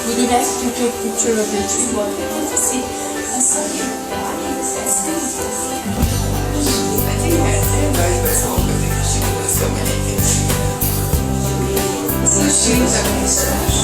Would you like to take a picture of the tree while you want to see? I think everybody was home because she was so many things. So she was at my stash.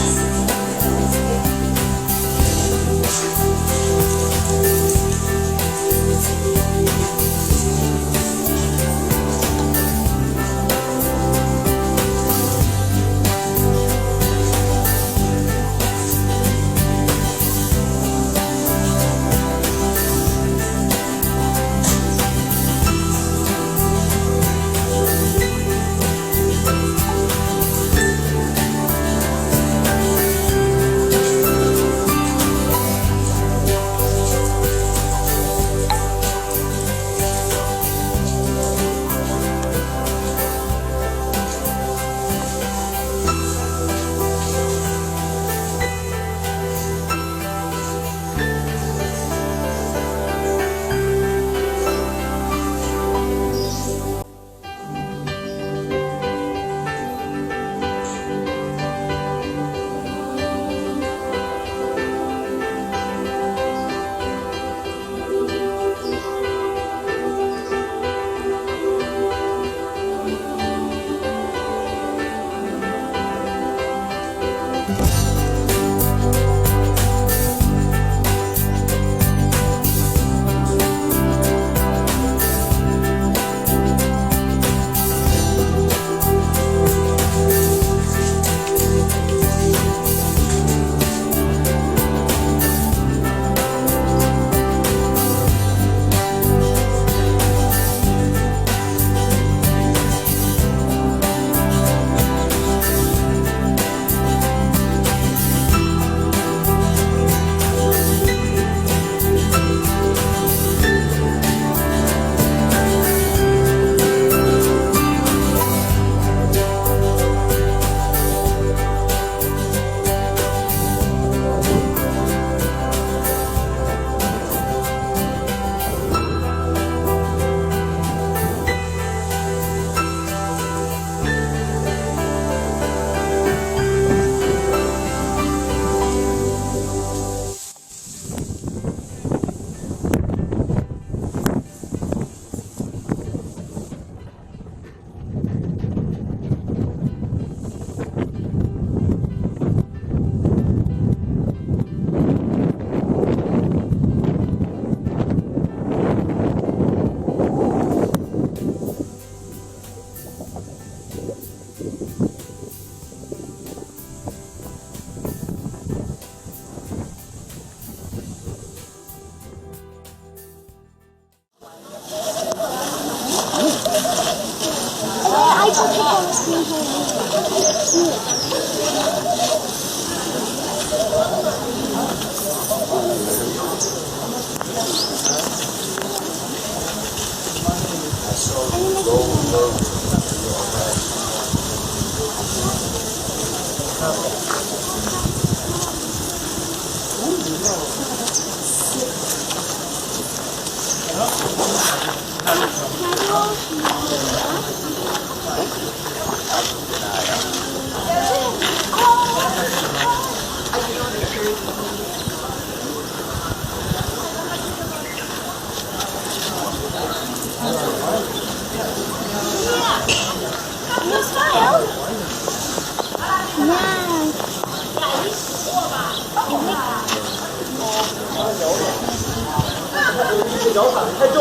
脚反太重，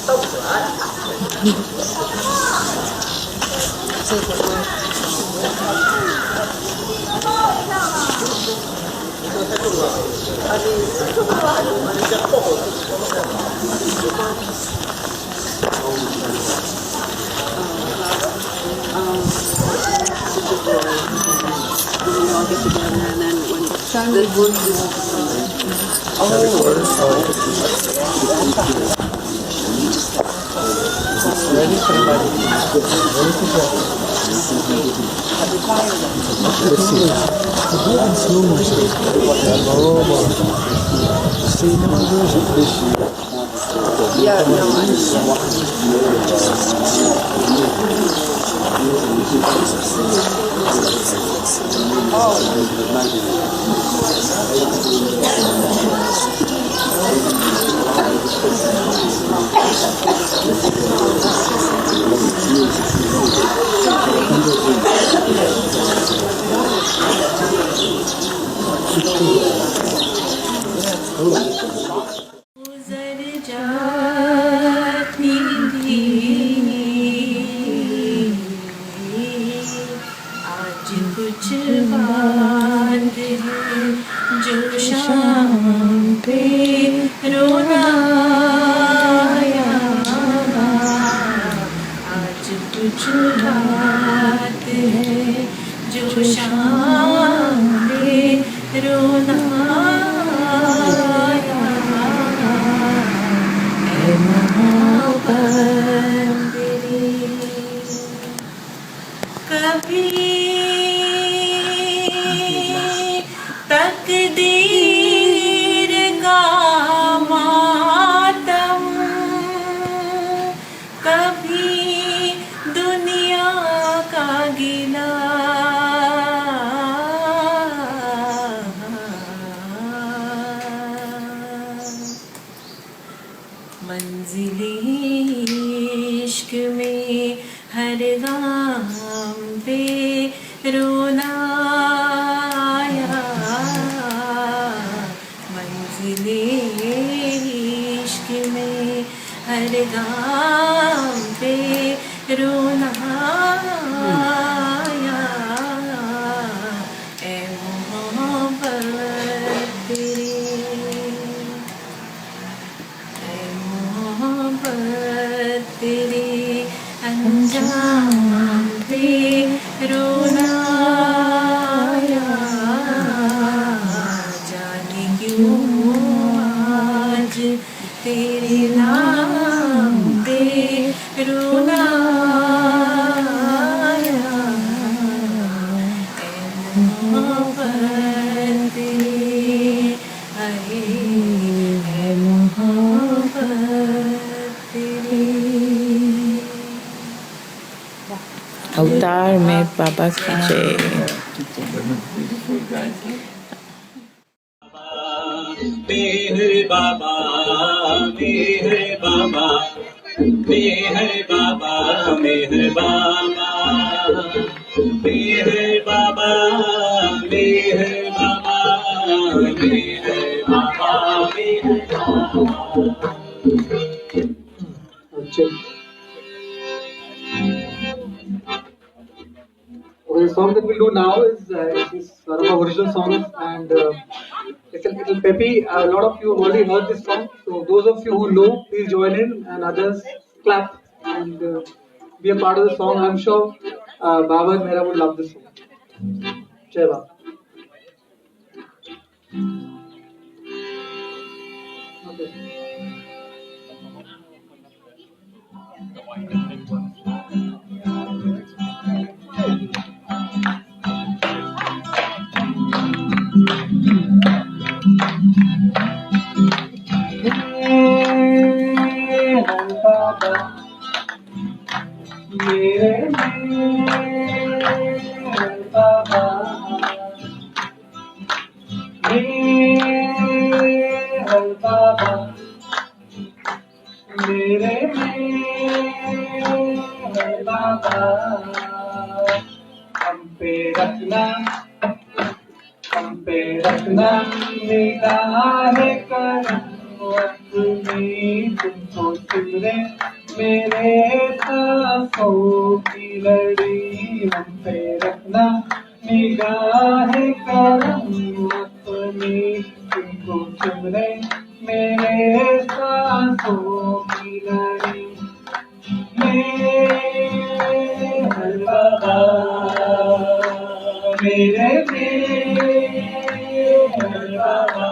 倒不起来。这个我太重了，它你先后后गुजर जाती थी आज कुछ बात है जो शाम पे रोना आया आज कुछ बात है जो शाम पे रोना कभी तकदीर का मातम कभी दुनिया का गिला मंजिले इश्क में हर गाम पे रोना आया मंजिले इश्क में हर गाम पे रोना आया ए मोहब्बत तेरी मोहब्बत तेरे अंजाम पे रोना आया जाने क्यों आज तेरे नाम पे रोना आया ए मोहब्बत तेरे आए है मोहब्बत तेरी। अवतार में बाबा की जय। मेहर बाबा मेहर बाबा मेहर बाबा मेहर बाबा मेहर बाबा मेहर बाबा मेहर बाबा मेहर बाबा। Okay, the song that we'll do now is one of our original songs, and it's a little peppy. A lot of you have already heard this song, so those of you who know, please join in, and others clap and be a part of the song. I'm sure Baba and Mera would love this song. Jai Baba. Okay. मेरे बाबा हम पे रखना निगाह करम अपनी तुमको सिमरे मेरे सांसों की लड़ी हम पे रखना निगाह करम अपनी तुमको सिमरे मेरे सांसों की लड़ी हर बाबा मेरे हर बाबा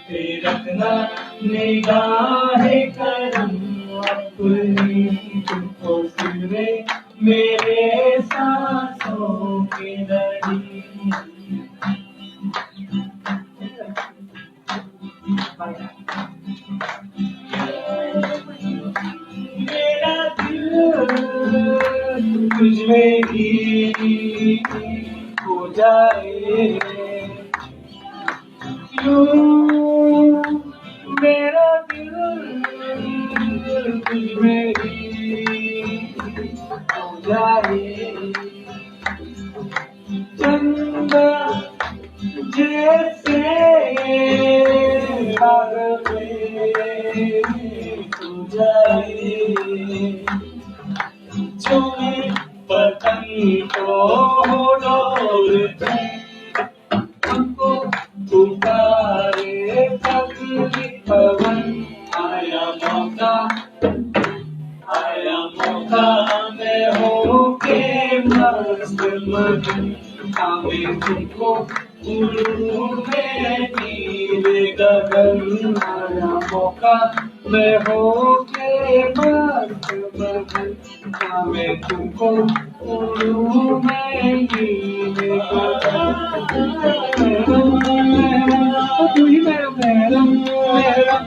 पे रखना निगाह करम अपनी तुमको सिमरे मेरे सांसों की लड़ी। मेरा दिल तुझमें ही हो जाए यूं, मेरा दिल तुझमें ही हो जाए चंदा जैसे बाग में हो जाए झूमे पतंग को डोरते हमको पुकारे पगली पवन आया मौका मैं हो के मस्त मगन हमें तुमको उड़ू में नीले गगन आया मौका मैं हो के मस्त मगन हमें तुमको उड़ू में नीले गगन तू ही मेरा मेरम मेरम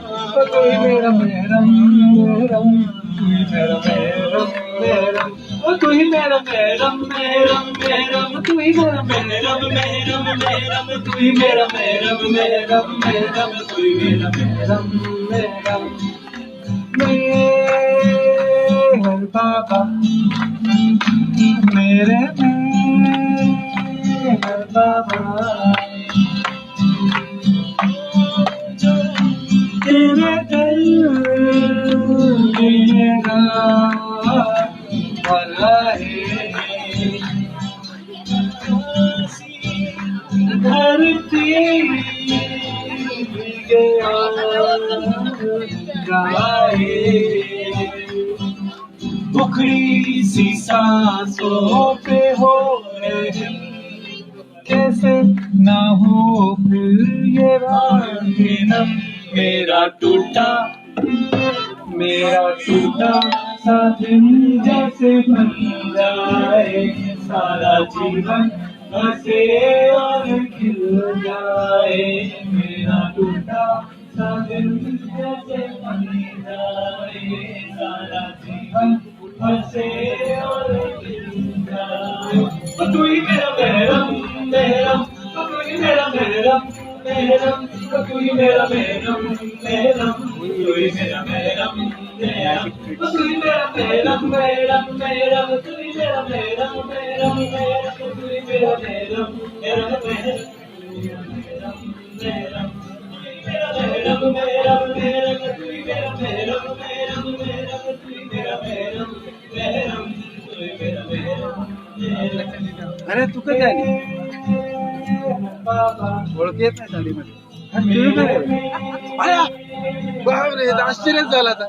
तू ही मेरा मेरम मेरम तू ही मेरा मेरम मेरम तू ही मेरा मेरम मेरम मेरम तू ही मेरा मेरम मेरम मेरम तू ही मेरा मेरम मेरम मेरम तू ही मेरा मेरम मेरम हर बाबा मेरे हर बाबा तेरे दिल मेरा भला है धरती गया गाए बुखड़ी सी सांसों पे हो रहे कैसे ना हो फिर ये राह मेरा टूटा सा दिन जैसे बन जाए सारा जीवन हंसे और खिल जाए मेरा टूटा सा दिन जैसे बन जाए सारा जीवन हंसे और खिल जाए तू ही मेरा मेरम मेरम तू ही मेरा मेरम मेरम तू ही मेरा मेरम मेरम तू ही मेरा मेरम मेरम तू ही मेरा मेरम मेरम मेरम तू ही मेरा मेरम मेरम मेरम तू ही मेरा मेरम मेरम मेरम मेरम मेरम मेरम तू ही मेरा मेरम मेरम मेरम तू ही मेरा मेरम मेरम तू ही मेरा मेरम। अरे तू काय झाली ओळख येत नाही साडीमध्ये बापरे आश्चर्यच झाला आता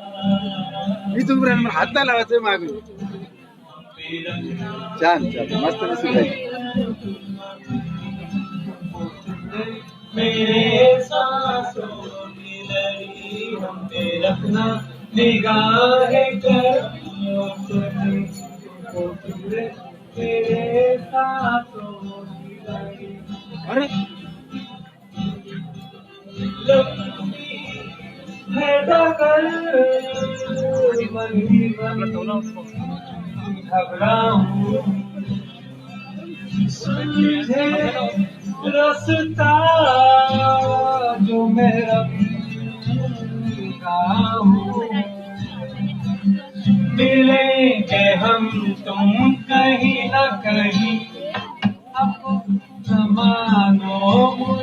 मी तुम्ही हात नाही लावायचं मागून छान छान मस्त दिसत आहे मेरे सांसों की लड़ी हम पे रखना निगाह कर मेरे सांसों की लड़ी अरे है डगर मन ही मन घबराऊं सुलझे रास्ता जो मेरा मिलेंगे हम तुम कहीं न कहीं अब जमानों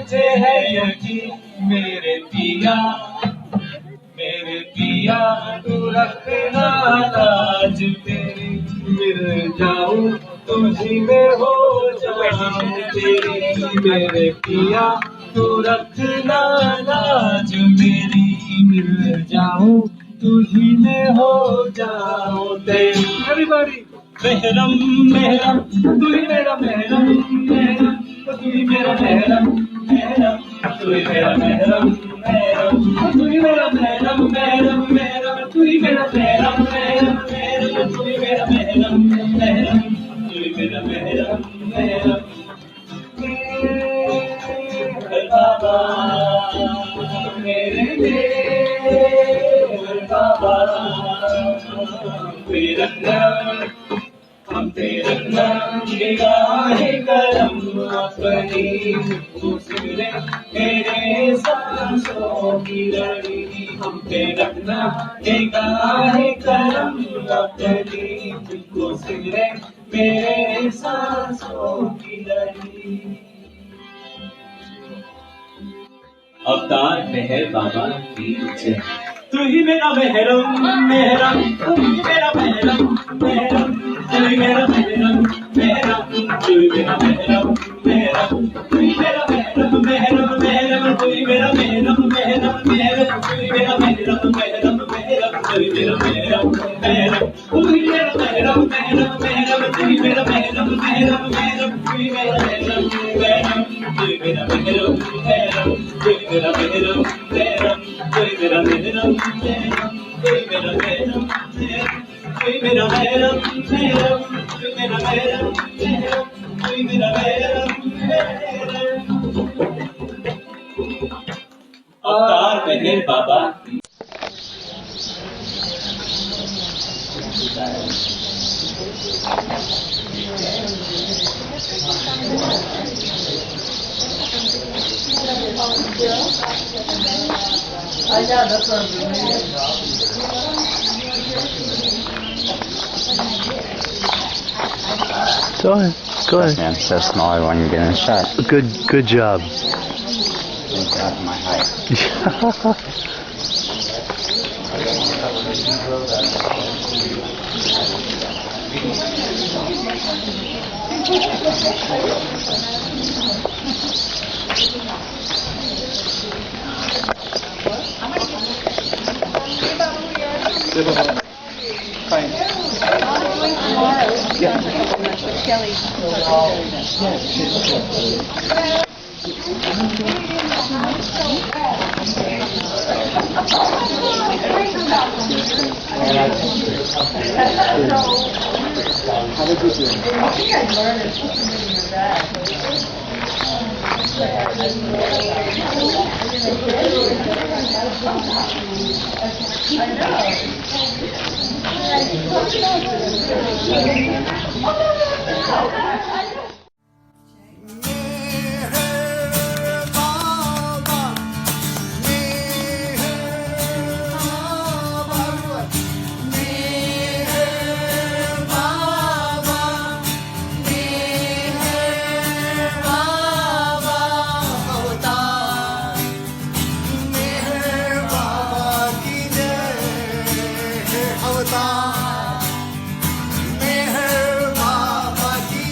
तुझी में हो जाऊं तेरी मेरे पिया, तू रखना लाज मेरी, मिल जाऊं तुझी में हो जाऊं तेरी। Everybody. मेहरम मेहरम तू ही मेरा मेहरम, मेहरम तू ही मेरा मेहरम, मेहरम तू ही मेरा मेहरम, मेहरम तू ही मेरा मेहरम, मेहरम मेहरम तू ही मेरा मेहरम, मेहरम मेहरम तू ही मेरा मेहरम, मेहरम तू ही मेरा मेहरम, मेहरम बाबा मेरे मेरे बाबा, तेरा नाम हम तेरा नाम निगाहे करम अपनी, दूसरे मेरे सांसों की लड़ी, हम तेरा नाम निगाहे करम अपनी, दूसरे मेरे सांसों की लड़ी। अवतार मेहर बाबा की जय। तू ही मेरा मेहरम, मेहरम तू ही मेरा मेहरम, मेहरम तू ही मेरा मेहरम, मेहरम तू ही मेरा मेहरम, मेहरम तू ही मेरा मेहरम, मेहरम मेहरम तू ही मेरा मेहरम, मेहरम मेहरम तू ही मेरा मेहरम, मेहरम मेहरम तू ही मेरा मेहरम, मेहरम तू ही मेरा मेहरम, मेहरम मेहरम तू ही मेरा मेहरम, मेहरम मेहरम तू ही मेरा मेहरम, मेहरम तू ही मेरा मेहरम, मेहरम तू ही मेरा मेहरम, मेहरम तू ही मेरा मेहरम, मेहरम तू ही मेरा मेहरम, तू ही मेरा मेहरम, मेहरम तू ही मेरा मेहरम, मेहरम तू ही मेरा मेहरम, मेहरम। अवतार मेहर बाबा। Go ahead. Go ahead. Man, so small I wasn't getting a shot. Good job. Thank God for my height. मेहर बाबा की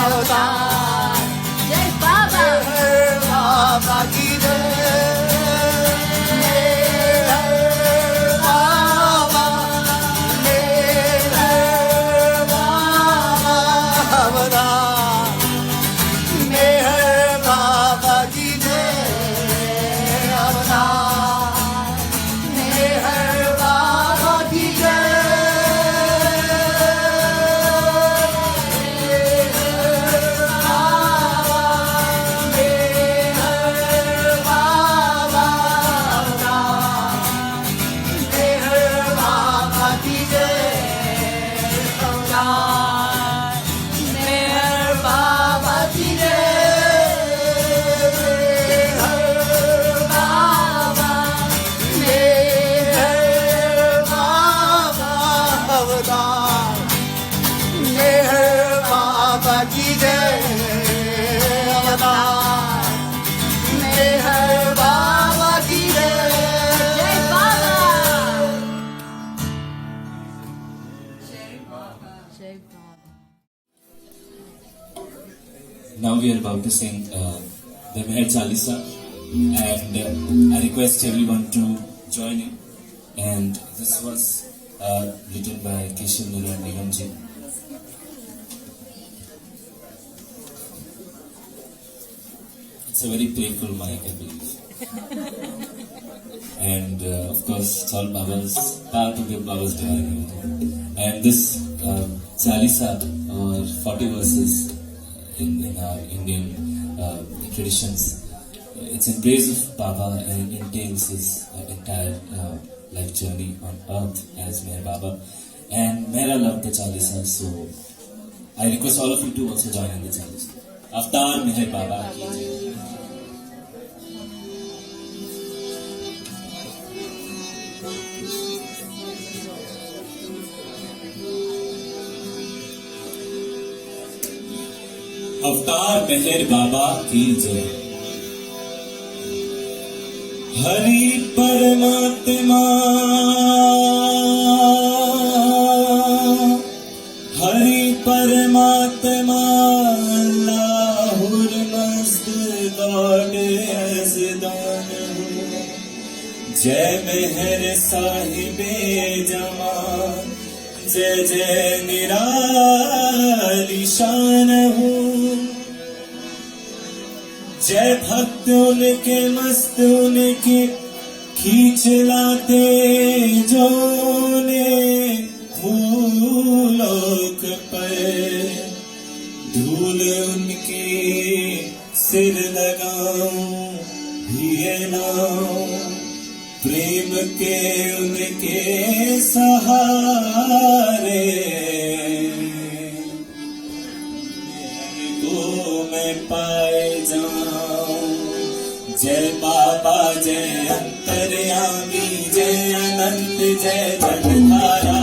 अवतार। जय बाबा। बाबा की जय बाबा, अवतार। मेहर बाबा की जय अवतार, मेहर बाबा की जय। Now we are about to sing the Meher Chalisa, and I request everyone to join in. And this was written by Keshav Narayan Nigam ji. It's a very playful mic, I believe. And of course, it's all Baba's, part of the Baba's divine. And this Chalisa, or 40 verses, in our Indian traditions, it's in praise of Baba and entails his entire life journey on earth as Meher Baba. And Mera loved the Chalisa, so I request all of you to also join in the Chalisa. Avatar Meher Baba ki jai. अवतार मेहर बाबा की जय। हरि परमात्मा, हरि परमात्मा, अल्लाहुर मस्त God यज़दान। जय मेहर साहिबे जमान, जय जय निराली शान हूँ। जय भक्त उनके मस्त उनके खींच लाते जो ने भूलोक पर। धूल उनकी सिर लगाऊं ये नाम, प्रेम के उनके सहारे। को मैं पाए जाऊं। जय बाबा जय अंतर्यामी, जय अनंत जय जगधारा।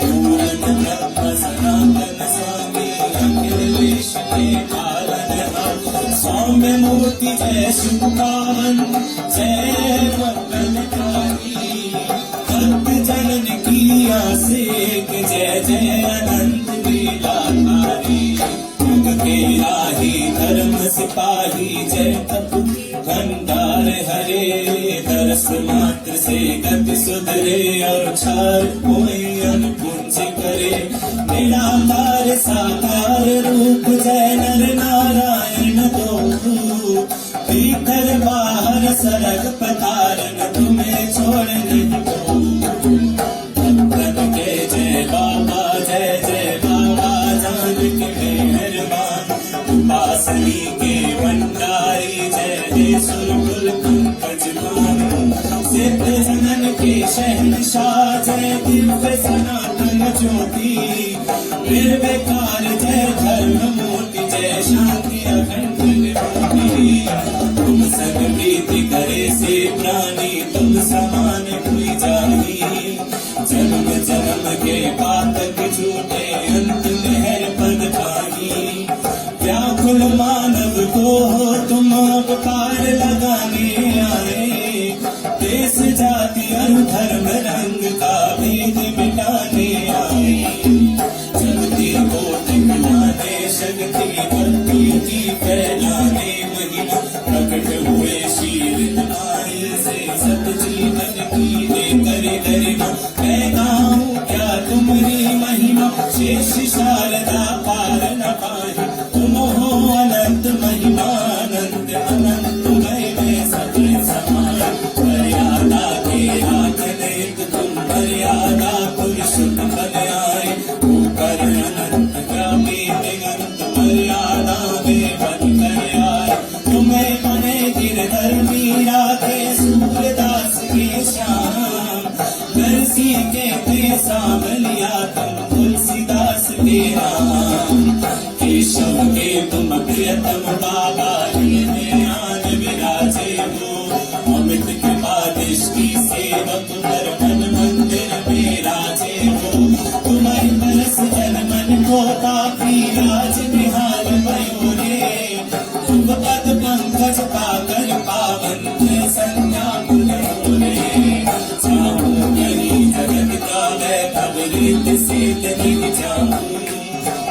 पूर्ण ब्रह्म सनातन स्वामी, अखिल विश्व के पालनहार। सौम्य मूर्ति जय शुभ पावन, जय मंगलकारी। भक्त जनन की आसेक, जय जय अनंत लीलाधारी। युग के राही धर्म सिपाही, जय तप भंडार हरे। दरस मात्र से गति सुधरे, और क्षार कोई अनुपुंज करे। निराकार साकार रूप, जय नर नारायण दो। भीतर बाहर सरग पतारन, तुम्हें छोड़ नहीं दो। भक्तन के जय बाबा, जय जय बाबा। जान के मेहरबान, उपासनी के भंडारी। जय जय सुरकुल पंकज भानु, सिद्ध जनन के शहंशाह। जय दिव्य सनातन ज्योति, निर्विकार जय धर्म मूर्ति। जय शांति अखंड निरोगी, तुम सब प्रीति करे से प्राणी। तुम समान हुई जानी, जन्म जन्म के पातक झूठे। अंत मेहर पद पानी, व्याकुल मानव को तुम अवतार लगाने आए। देश जाति और धर्म रंग का भेद मिटाने आए। जगती को दिखलाने शक्ति की भक्ति की फैलाने महिमा प्रकट हुए शील आए से सत जीवन की दे गरिमा मैं गाऊं क्या तुम्हारी महिमा शेष शारदा पार न पाए तुम हो अनंत महिमानंद अनंत में सब समान मर्यादा के हाथ देख तुम मर्यादा पुरुषोत्तम बन आए ऊपर अनंत व्यापी दिगंत मर्यादा में बन कर आए तुम्हें बने गिरधर मीरा के सूरदास के श्याम नरसी के सांवलिया तुम तुलसीदास के राम केशव के तुम प्रियतम बाबा आन विराजे हो अमित कृपा दृष्टि सेवक पर मन मंदिर में राजे हो तुम्हारी बरस जन मन को पापी राज निहाल मयूरे तुम पद पंकज पाकर पावन संज्ञा पुनरे जाऊं करी जगत का वैभव रीत से नहीं जाऊं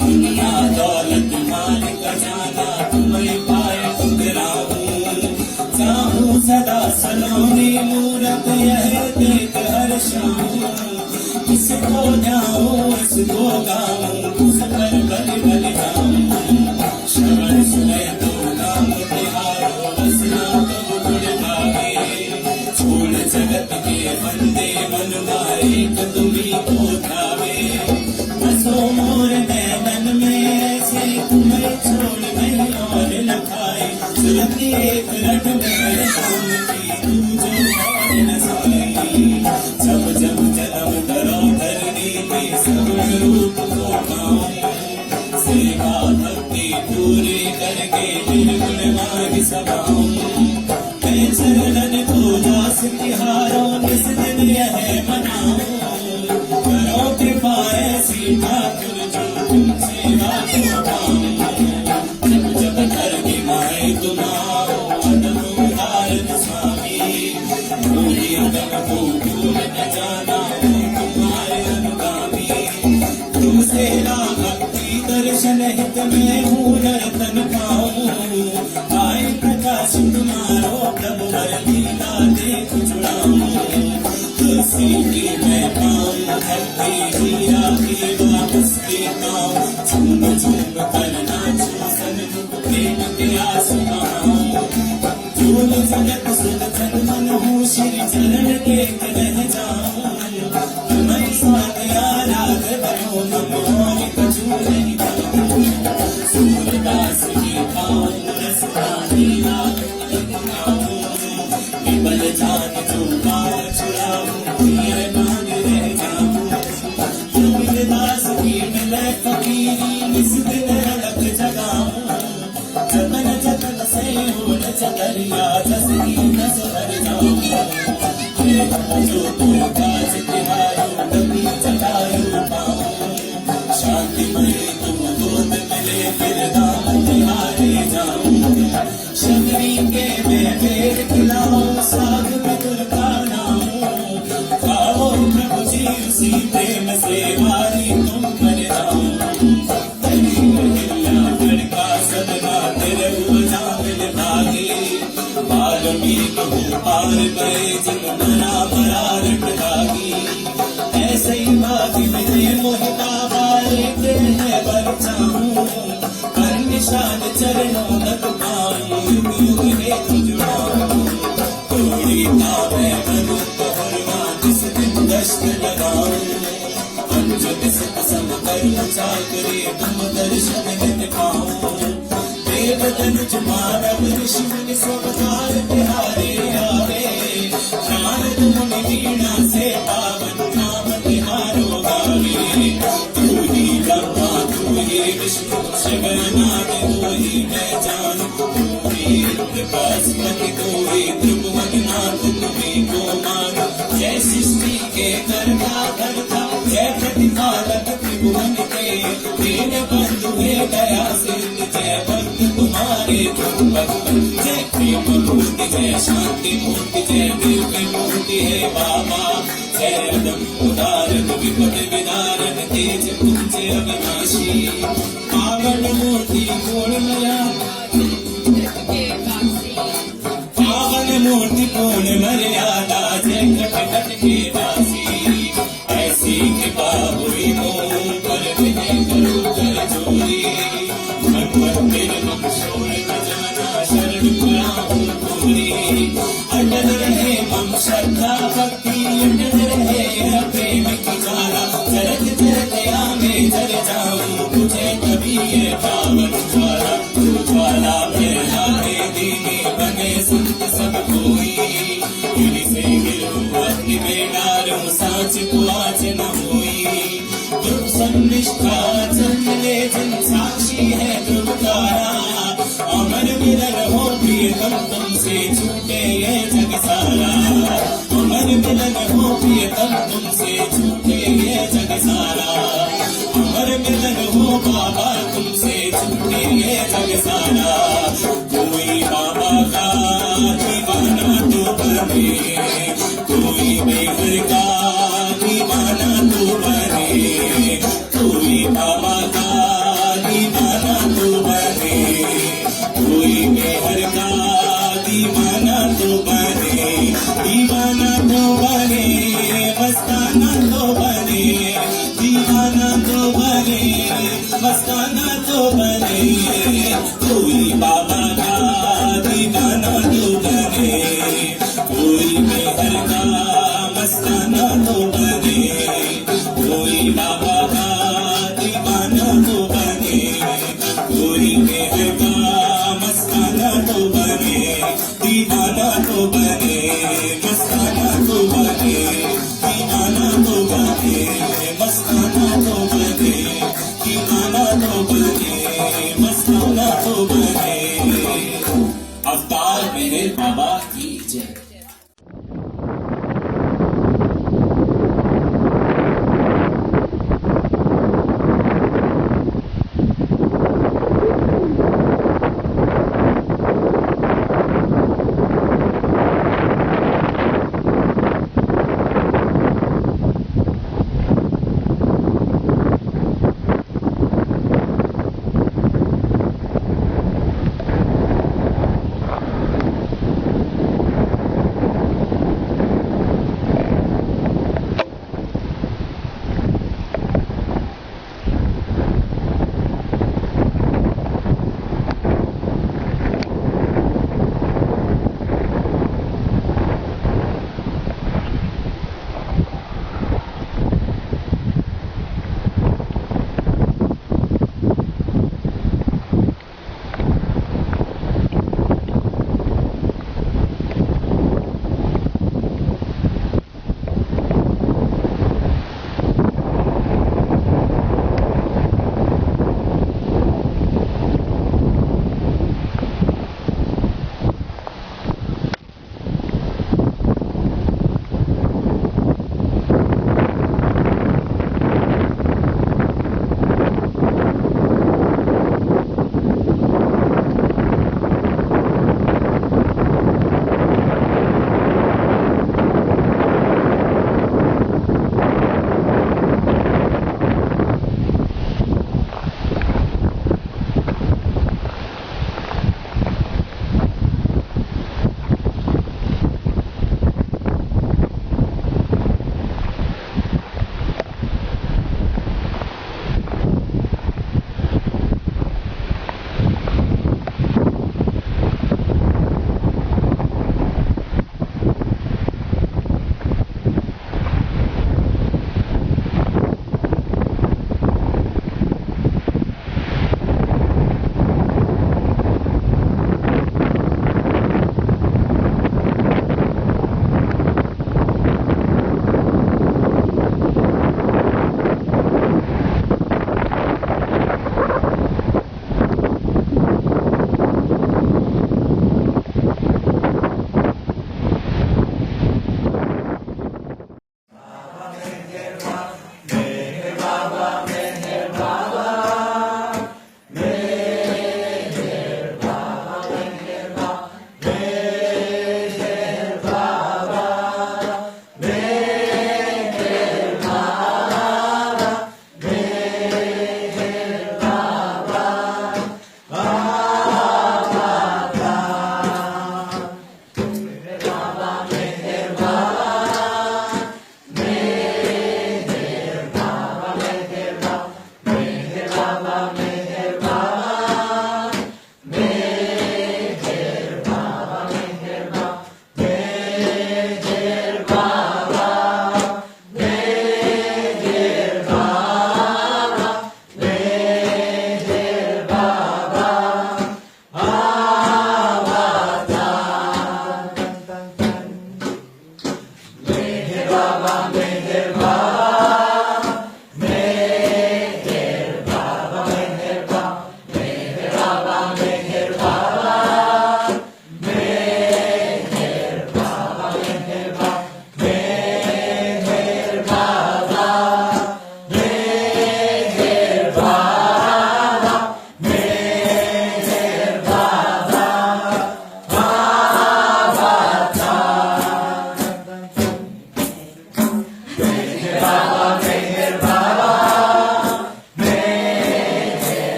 दुनिया दौलत माल खजाना तुम्हें पाए ठुकराऊं चाहूं सदा सलोनी मूरत यह देख हर्षाऊं किसको जाऊं इसको गाऊं उस पर बलि बलि जाऊं श्रवण सुने तो नाम तिहारो बसना तो गुण गावे छोड़ जगत के बंदे मन मारे तुम्ही को धावे बसो मोर नैनन में ऐसे तुम्हें छोड़ नहीं और न खाए सुरत एक रट में शाम की तू जो और न सोई जब जब जन्म करो धरनी में सब रूप को पाऊं सेवा भक्ति पूरी करके निर्गुण मार्ग सभाऊं मैं चरणन को दास तिहारों निस दिन यह मनाऊं करो कृपा ऐसी ठाकुर जो तुम सेवा को पाऊं जब जब घर की माए तुम आओ अदम उदाहरण स्वामी भूली अदम को भूल न जाना तुम्हारे अनुगामी तुमसे भक्ति दर्शन हित में हूँ नर्तन पाऊं आए प्रकाश तुम्हारो प्रभु हर लीला देख जुड़ाऊं तुलसी की मैं पाऊं भक्ति हीरा की वापस के पाऊं झूम झूम कर नाचूं सन्मुख प्रेम के आंसू बहाऊं झूल जगत सुन जन मन हूँ श्री चरण के रह जाऊं तुम्हारे साथ आराध बनो नमो कछु नहीं पाऊं सूरदास की पाऊं रसदानी राग विमल जान जो बाल छुड़ाऊं प्रिय मान रह जाऊं रविदास की मिले फकीरी इस दिन अलग जगाऊं जतन जतन से हो न चकरिया जसकी न सुधर जाऊं जो तू काज तिहारो कभी जटायु पाऊं शांतिमय तुम दूत मिले फिर दाम तिहारे जाऊं शबरी के मैं पेड़ खिलाऊं साग बिदुर का नाऊं खाओ प्रभु जी उसी प्रेम से वारी तुम कर जाऊं का सदना तेरे उपजा मिल भागे वाल्मीकि हूँ पार गए जिन मना मरा रट लागी ऐसे ही बागी मेरे मोहिता बारे के है बर चाहूं कर निशान चरणों तक पाऊं युग युग हेतु जुड़ाऊं तोड़ी पावे मनु तो हरवा जिस दिन दश्त लगाऊं अंजुन सित सम कर चाकरे तुम दर्शन नित पाऊं देव तनुज मानव ऋषि मुनि सब काल तिहारे आवे नारद मुनि वीणा से पावन नाम तिहारो गावे तू ही ब्रह्मा तू ही विष्णु शिवनाथ तू ही मैं जानू तू ही बृहस्पति तू ही त्रिभुवननाथ तुम्हीं को मानो जय सृष्टि के कर्ता करता जय प्रतिपालक त्रिभुवन के दीन बंधु हे दया सिंधु जय भक्त तुम्हारे भगवन जय प्रेम मूर्ति जय शांति मूर्ति जय दिव्य मूर्ति हे बाबा जय अदम उदाहरण विपद विदारण तेज पूज्य अविनाशी पावन मूर्ति पूर्ण मया पावन मूर्ति पूर्ण मर्यादा जय घट घट के दासी ऐसी कृपा हुई मोह पर विनय करो कर जोरी मन मंदिर मुख शोर खजाना शरण पराहु पूरी अटल रहे मम श्रद्धा भक्ति अटल रहे यह प्रेम की ज्वाला जरत जरत या में जल जाऊं तुझे कभी ये पावन ज्वाला तू ज्वाला फिर लाए दीने बने संत सब कोई गिरि से गिरूं अग्नि में डारूं सांच को आज न हुई ध्रुव सन्निष्ठा चंदले जन साक्षी है ध्रुवतारा अमर मिलन हो प्रियतम तुमसे छूटे ये जग सारा अमर मिलन हो प्रियतम तुमसे छूटे ये जग सारा अमर मिलन हो बाबा तुमसे छूटे ये जग सारा कोई बाबा का दीवाना तो बने कोई मेहर का दीवाना तो बने कोई बाबा का दीवाना तो बने कोई मेहर का दीवाना तो बने दीवाना तो बने मस्ताना तो बने दीवाना तो बने मस्ताना तो बने कोई बाबा का दीवाना तो बने कोई मेहर का मस्ताना तो बने कोई बाबा का दीवाना तो बने कोई मेहर का मस्ताना तो बने दीवाना तो बने मस्ताना तो बने दीवाना तो बने मस्ताना तो बने दीवाना तो बने मस्ताना तो बने अवतार मेरे बाबा की जय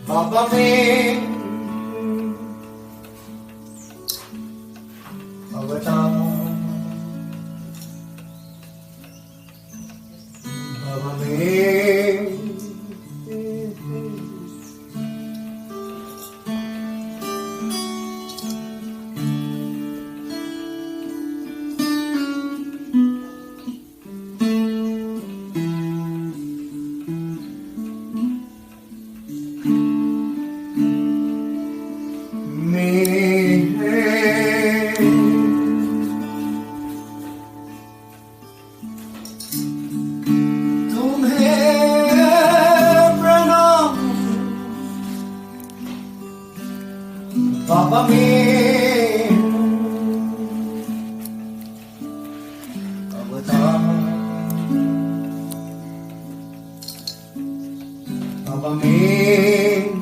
बाबा में अवतार बाबा में बाबा में अवतार बाबा में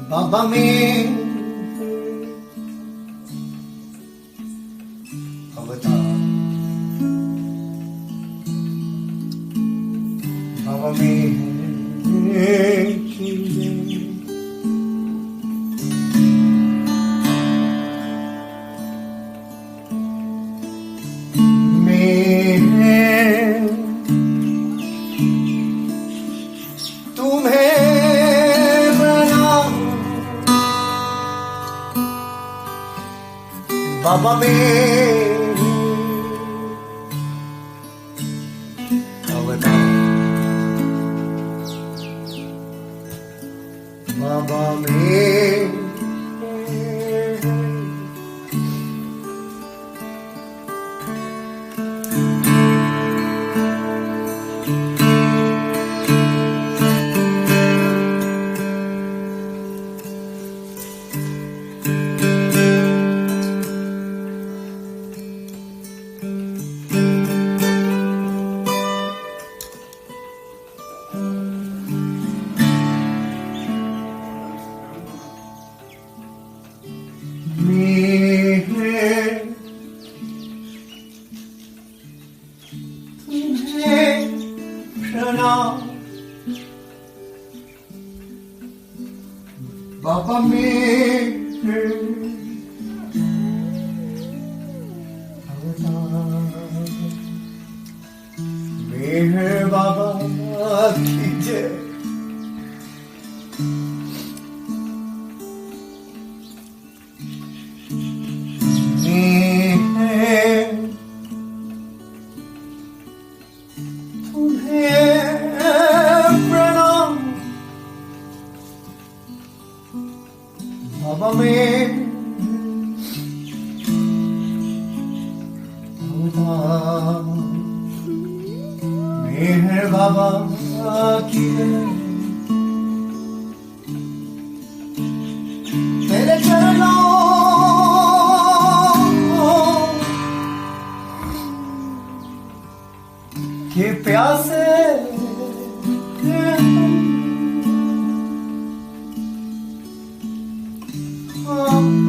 बाबा में अवतार बाबा में बाबा में अवतार बाबा में बाबा में मेहर बाबा की जय। मेहर बाबा की तेरे चरणों के प्यासे हम